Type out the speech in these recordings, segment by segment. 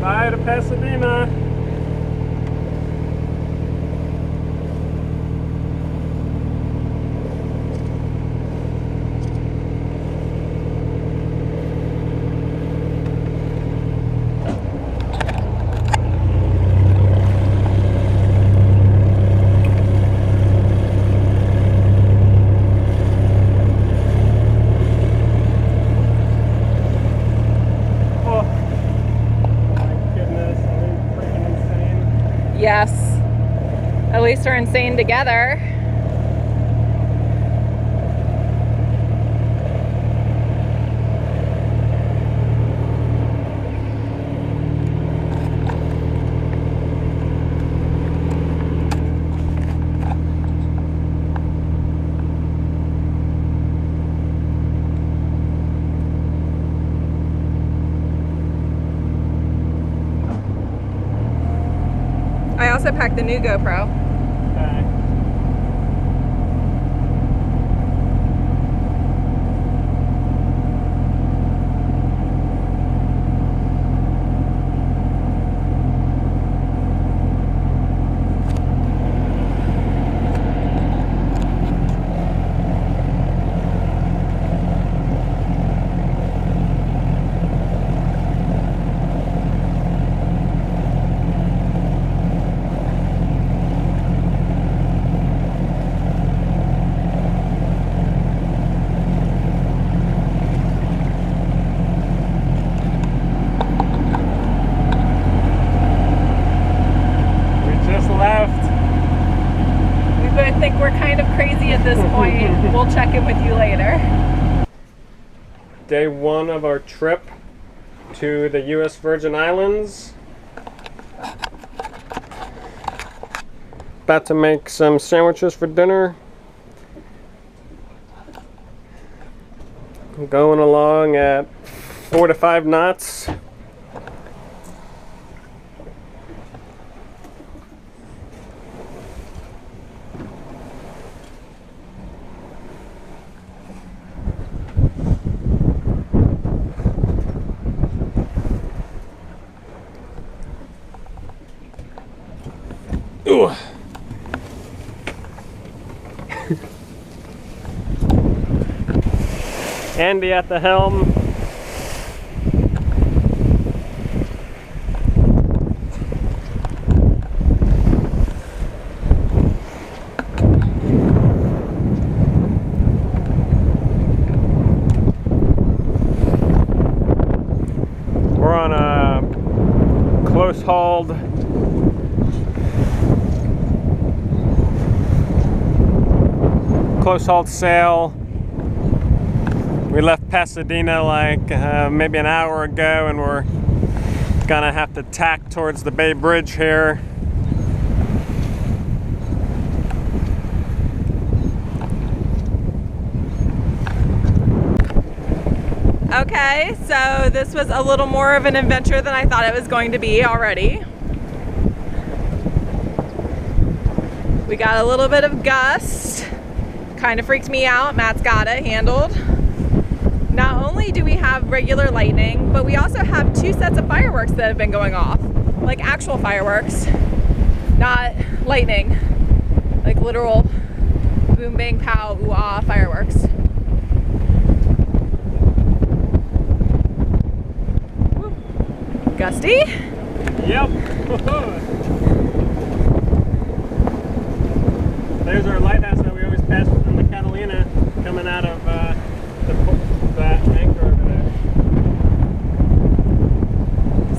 Bye to Pasadena. Yes, at least we're insane together. I also packed the new GoPro. Okay. I think we're kind of crazy at this point. We'll check in with you later. Day one of our trip to the U.S. Virgin Islands. About to make some sandwiches for dinner. Going along at 4 to 5 knots. Ooh. Andy at the helm. We're on a close-hauled sail. We left Pasadena like maybe an hour ago, and we're gonna have to tack towards the Bay Bridge here. Okay, so this was a little more of an adventure than I thought it was going to be already. We got a little bit of gust. Kind of freaked me out. Matt's got it handled. Not only do we have regular lightning, but we also have 2 sets of fireworks that have been going off. Like actual fireworks, not lightning. Like literal boom, bang, pow, ooh, ah fireworks. Woo. Gusty? Yep. There's our lighthouse that we always pass from the Catalina coming out of that anchor over there.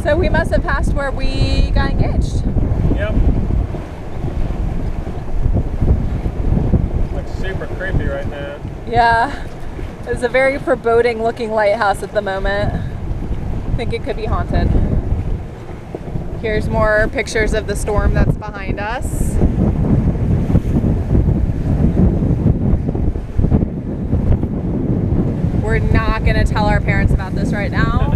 So we must have passed where we got engaged. Yep. Looks super creepy right now. Yeah. It's a very foreboding looking lighthouse at the moment. I think it could be haunted. Here's more pictures of the storm that's behind us. We're not going to tell our parents about this right now.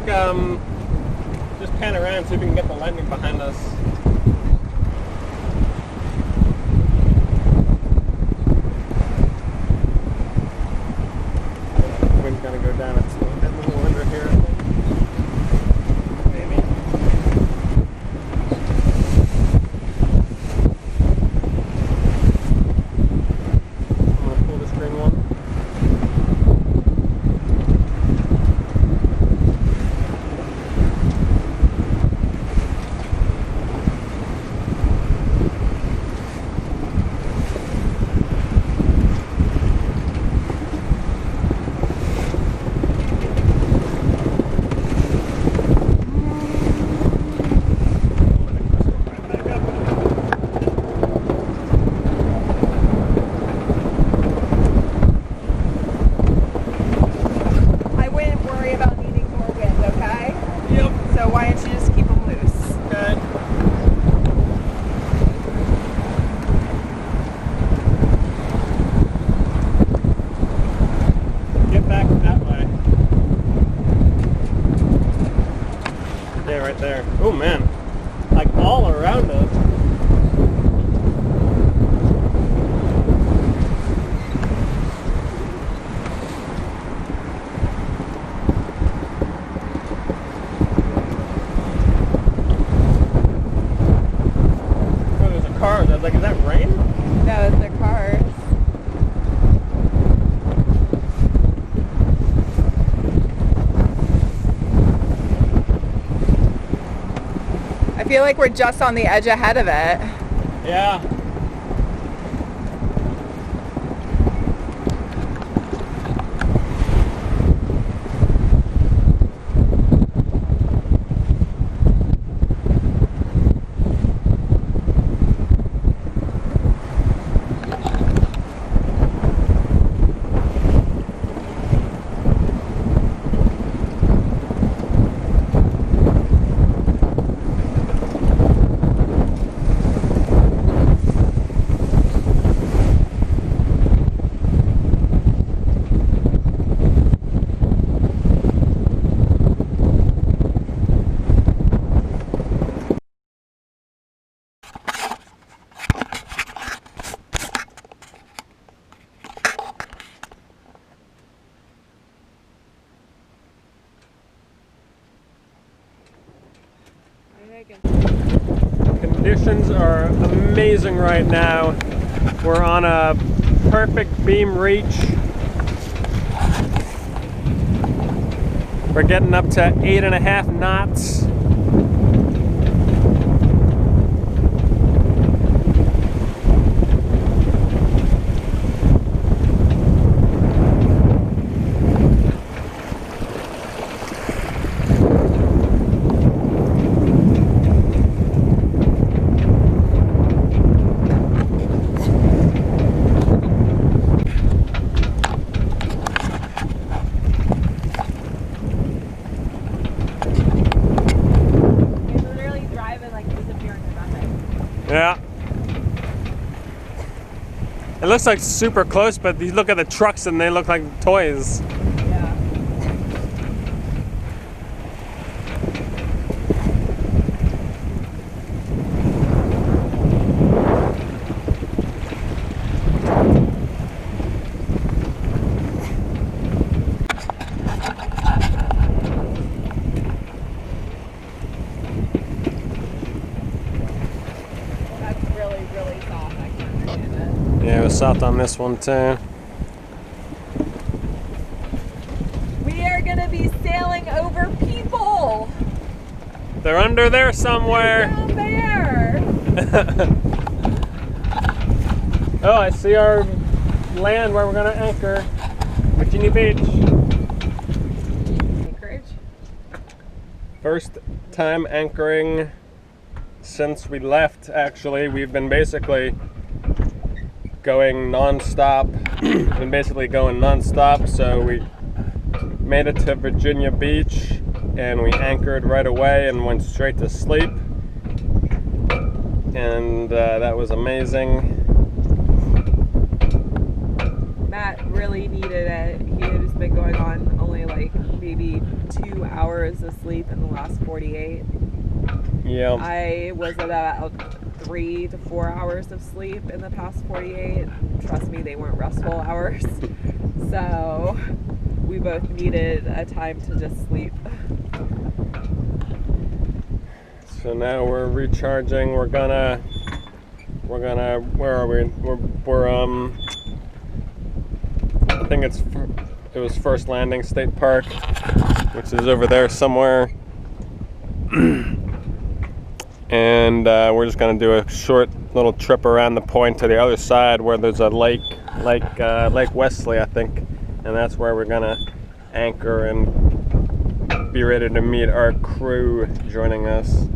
just pan around, see if we can get the lightning behind us. Wind's gonna go down. It's a little under here. Maybe. I'm gonna pull this green one. There. Oh man, like all around us. Oh, there's a car. I was like, is that rain? No, it's the cars. I feel like we're just on the edge ahead of it. Yeah. Conditions are amazing right now. We're on a perfect beam reach. We're getting up to 8.5 knots. Yeah. It looks like super close, but you look at the trucks and they look like toys. Yeah. Yeah, it was soft on this one too. We are gonna be sailing over people. They're under there somewhere. Down there. Oh, I see our land where we're gonna anchor. Virginia Beach. Anchorage. First time anchoring since we left, actually. We've been basically going non-stop. So we made it to Virginia Beach and we anchored right away and went straight to sleep. And that was amazing. Matt really needed it. He has been going on only like maybe 2 hours of sleep in the last 48. Yeah. I was at about 3 to 4 hours of sleep in the past 48. Trust me, they weren't restful hours. So we both needed a time to just sleep. So now we're recharging. We're gonna, where are we? We're I think it was First Landing State Park, which is over there somewhere. And we're just gonna do a short little trip around the point to the other side where there's a Lake Wesley, I think, and that's where we're gonna anchor and be ready to meet our crew joining us.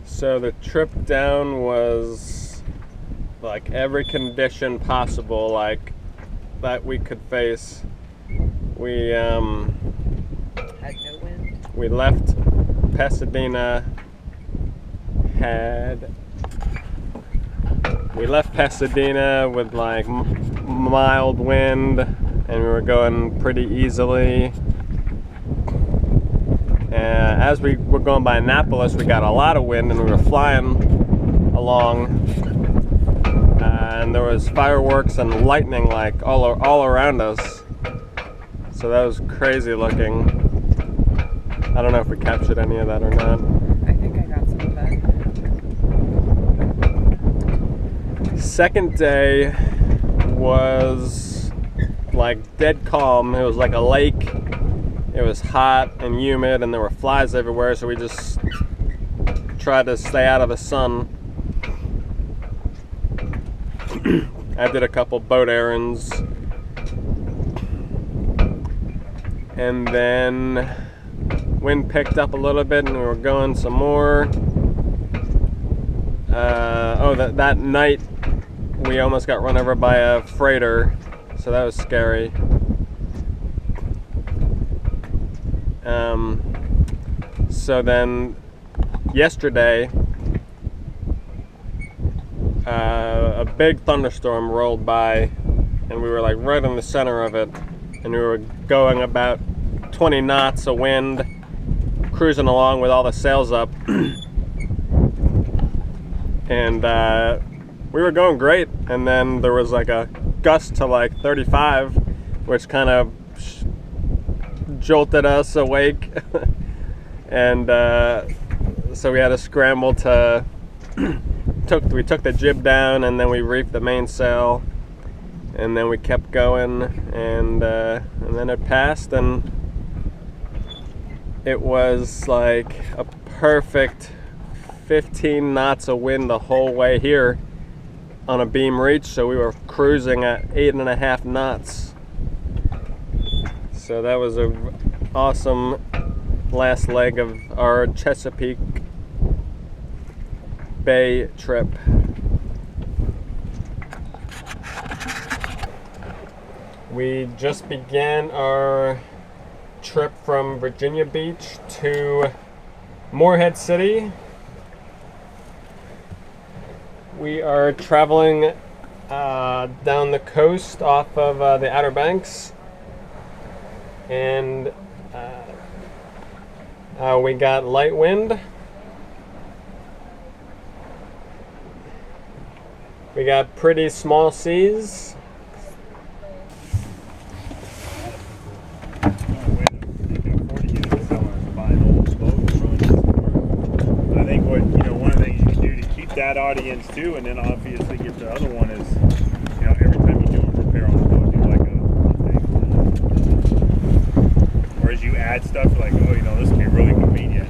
So the trip down was like every condition possible, like that we could face. We Had no wind. we left Pasadena. We left Pasadena with like mild wind, and we were going pretty easily. As we were going by Annapolis, we got a lot of wind, and we were flying along, and there was fireworks and lightning like all around us. So that was crazy looking. I don't know if we captured any of that or not. I think I got some of that. Second day was like dead calm. It was like a lake. It was hot and humid, and there were flies everywhere, so we just tried to stay out of the sun. I did a couple boat errands, and then wind picked up a little bit, and we were going some more. That night we almost got run over by a freighter, so that was scary. So then yesterday, a big thunderstorm rolled by, and we were like right in the center of it, and we were going about 20 knots of wind, cruising along with all the sails up, and we were going great, and then there was like a gust to like 35, which kind of jolted us awake. And so we had to scramble to we took the jib down, and then we reefed the mainsail, and then we kept going, and then it passed, and it was like a perfect 15 knots of wind the whole way here on a beam reach, so we were cruising at 8.5 knots. So that was a awesome last leg of our Chesapeake Bay trip. We just began our trip from Virginia Beach to Morehead City. We are traveling down the coast off of the Outer Banks, and we got light wind. We got pretty small seas. That audience too, and then obviously get the other one is, every time you do a repair on the boat, do like a thing. Or as you add stuff, like, this would be really convenient.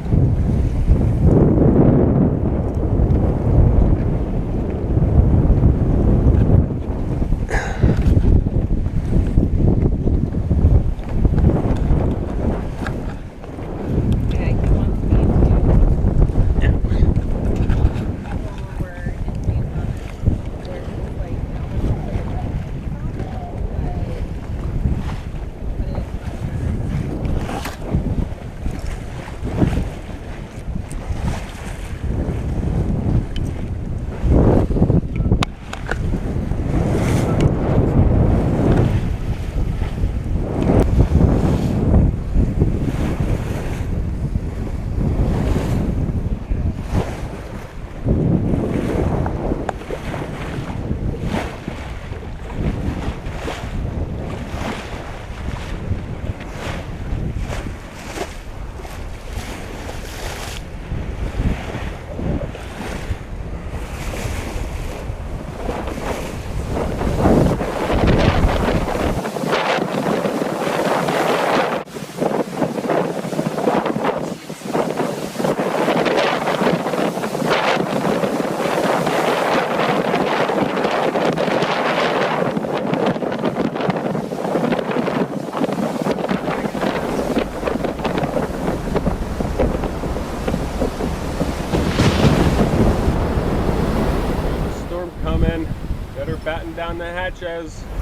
down the hatches.